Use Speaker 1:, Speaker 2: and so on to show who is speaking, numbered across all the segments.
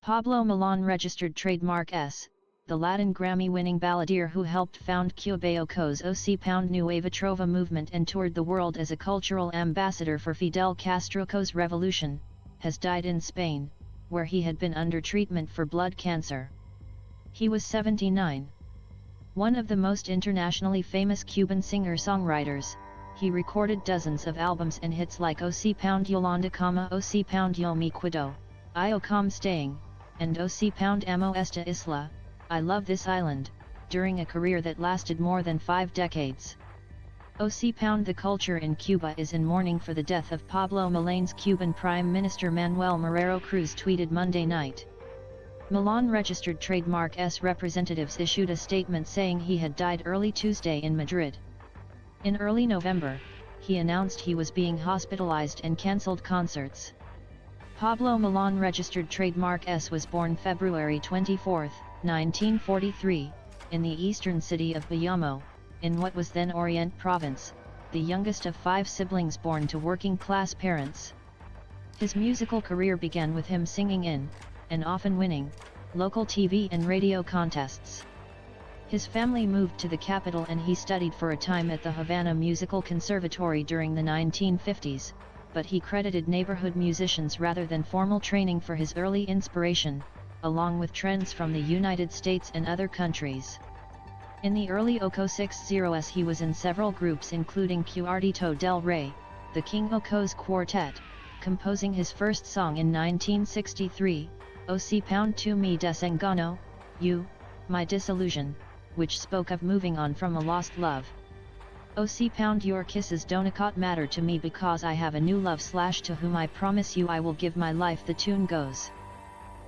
Speaker 1: Pablo Milanés registered trademark S, the Latin Grammy-winning balladeer who helped found Cuba's nueva trova movement and toured the world as a cultural ambassador for Fidel Castro's revolution, has died in Spain, where he had been under treatment for blood cancer. He was 79. One of the most internationally famous Cuban singer-songwriters, he recorded dozens of albums and hits like Yolanda, Yo Me Quedo, Yo Staying, and Amo Esta Isla, I Love This Island, during a career that lasted more than 5 decades. The culture in Cuba is in mourning for the death of Pablo Milanés. Cuban Prime Minister Manuel Marrero Cruz tweeted Monday night. Milanés registered trademark S representatives issued a statement saying he had died early Tuesday in Madrid. In early November, he announced he was being hospitalized and cancelled concerts. Pablo Milanés registered trademark S was born February 24, 1943, in the eastern city of Bayamo, in what was then Orient Province, the youngest of 5 siblings born to working-class parents. His musical career began with him singing in, and often winning, local TV and radio contests. His family moved to the capital and he studied for a time at the Havana Musical Conservatory during the 1950s, but he credited neighborhood musicians rather than formal training for his early inspiration, along with trends from the United States and other countries. In the early 60s he was in several groups including Cuartito del Rey, the King Oco's Quartet, composing his first song in 1963, Tu Me Desengano, You, My Disillusion, which spoke of moving on from a lost love. Your kisses don't matter to me because I have a new love / to whom I promise you I will give my life, the tune goes.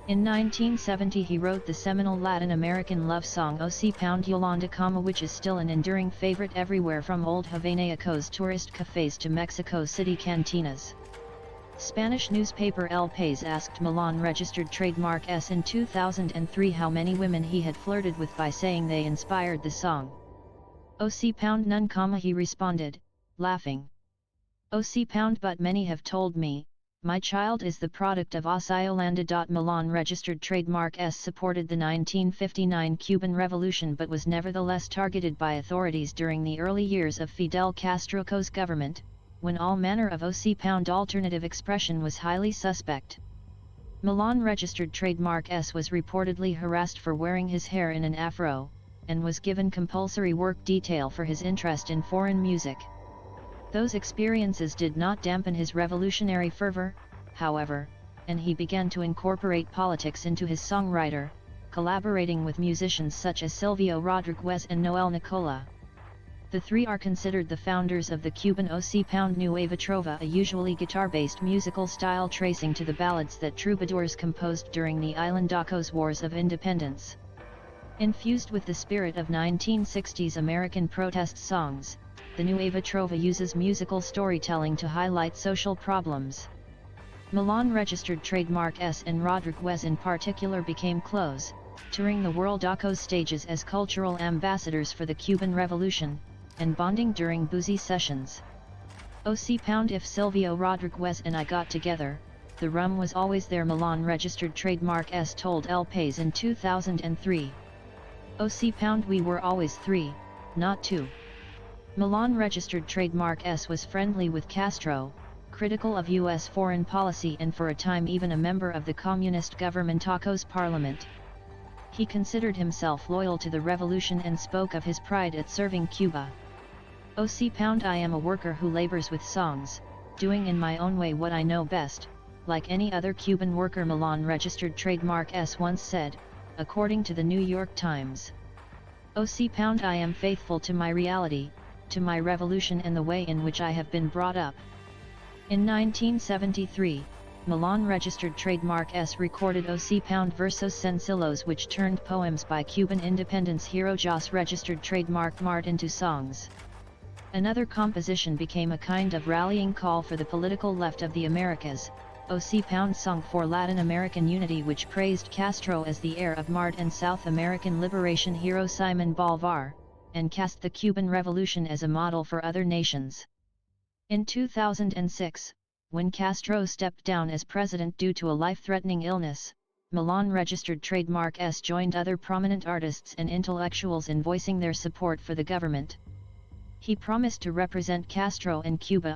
Speaker 1: In 1970 he wrote the seminal Latin American love song Yolanda, which is still an enduring favorite everywhere from old Havana's tourist cafes to Mexico City cantinas. Spanish newspaper El País asked Milanés registered trademark S in 2003 how many women he had flirted with by saying they inspired the song. None, he responded, laughing. But many have told me, my child is the product of Yolanda. Milanés registered trademark S supported the 1959 Cuban Revolution but was nevertheless targeted by authorities during the early years of Fidel Castro's government, when all manner of alternative expression was highly suspect. Milanés registered trademark S was reportedly harassed for wearing his hair in an afro, and was given compulsory work detail for his interest in foreign music. Those experiences did not dampen his revolutionary fervor, however, and he began to incorporate politics into his songwriter, collaborating with musicians such as Silvio Rodriguez and Noel Nicola. The three are considered the founders of the Cuban nueva trova, a usually guitar-based musical style tracing to the ballads that troubadours composed during the Islandaco's Wars of Independence. Infused with the spirit of 1960s American protest songs, the nueva trova uses musical storytelling to highlight social problems. Milanés registered trademark S and Rodriguez in particular became close, touring the world's stages as cultural ambassadors for the Cuban Revolution, and bonding during boozy sessions. If Silvio Rodriguez and I got together, the rum was always there, Milanés registered trademark S told El País in 2003. We were always 3, not 2. Milanés registered trademark S was friendly with Castro, critical of U.S. foreign policy and for a time even a member of the communist government's parliament. He considered himself loyal to the revolution and spoke of his pride at serving Cuba. I am a worker who labors with songs, doing in my own way what I know best, like any other Cuban worker, Milanés registered trademark S once said, according to the New York Times. I am faithful to my reality, to my revolution and the way in which I have been brought up. In 1973, Milanés registered trademark S recorded Versos Sencillos, which turned poems by Cuban independence hero Jos registered trademark Mart into songs. Another composition became a kind of rallying call for the political left of the Americas, Song for Latin American Unity, which praised Castro as the heir of Mart and South American liberation hero Simon Bolivar, and cast the Cuban Revolution as a model for other nations. In 2006, when Castro stepped down as president due to a life-threatening illness, Milan registered trademark S joined other prominent artists and intellectuals in voicing their support for the government. He promised to represent Castro and Cuba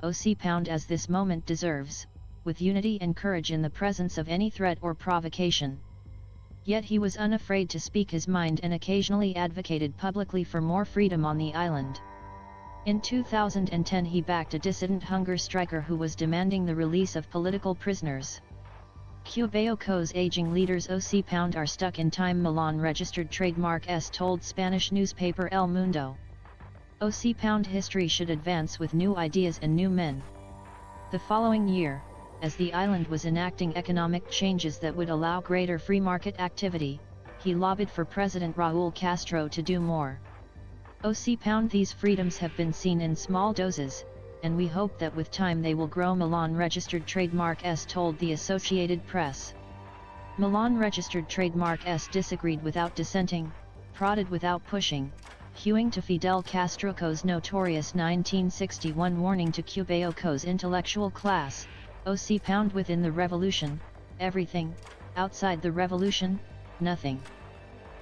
Speaker 1: as this moment deserves, with unity and courage in the presence of any threat or provocation. Yet he was unafraid to speak his mind and occasionally advocated publicly for more freedom on the island. In 2010 he backed a dissident hunger striker who was demanding the release of political prisoners. Cuba's aging leaders are stuck in time, Milan registered trademark S told Spanish newspaper El Mundo. History should advance with new ideas and new men. The following year, as the island was enacting economic changes that would allow greater free market activity, he lobbied for President Raúl Castro to do more. These freedoms have been seen in small doses, and we hope that with time they will grow, Milan registered trademark S told the Associated Press. Milan registered trademark S disagreed without dissenting, prodded without pushing, hewing to Fidel Castro's notorious 1961 warning to Cuba's intellectual class, within the revolution, everything; outside the revolution, nothing.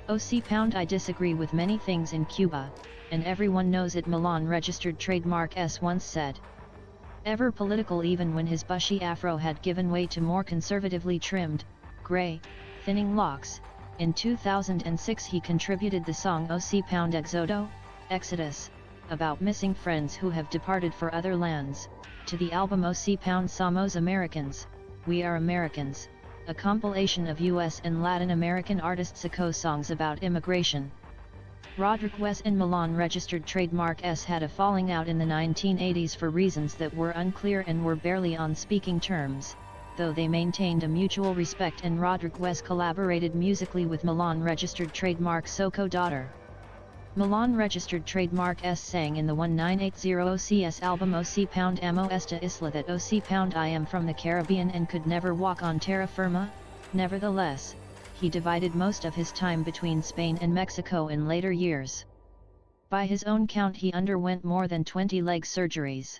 Speaker 1: I disagree with many things in Cuba, and everyone knows it, Milan registered trademark S once said. Ever political even when his bushy afro had given way to more conservatively trimmed, grey, thinning locks, in 2006 he contributed the song Éxodo, Exodus, about missing friends who have departed for other lands, to the album Somos Americans, We Are Americans, a compilation of US and Latin American artists' songs about immigration. Rodriguez and Milan registered trademark S had a falling out in the 1980s for reasons that were unclear and were barely on speaking terms, though they maintained a mutual respect, and Rodriguez collaborated musically with Milan registered trademark Soco Daughter. Milan registered trademark S sang in the 1980 OCS album Amo Esta Isla that I am from the Caribbean and could never walk on terra firma. Nevertheless, he divided most of his time between Spain and Mexico in later years. By his own count he underwent more than 20 leg surgeries.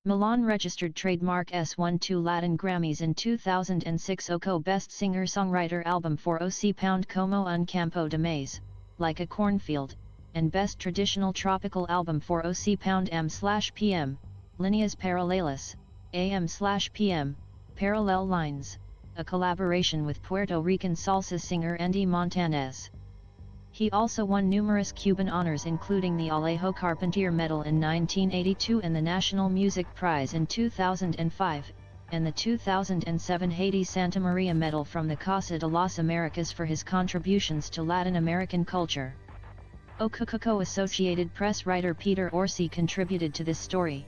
Speaker 1: Milan registered trademark S won 2 Latin Grammys in 2006 Best Singer-Songwriter Album for Como un Campo de Maíz, Like a Cornfield, and Best Traditional Tropical Album for M/PM, Líneas Paralelas, AM/PM, Parallel Lines, a collaboration with Puerto Rican salsa singer Andy Montañez. He also won numerous Cuban honors including the Alejo Carpentier Medal in 1982 and the National Music Prize in 2005, and the 2007 Haiti Santa Maria Medal from the Casa de las Americas for his contributions to Latin American culture. Associated Press writer Peter Orsi contributed to this story.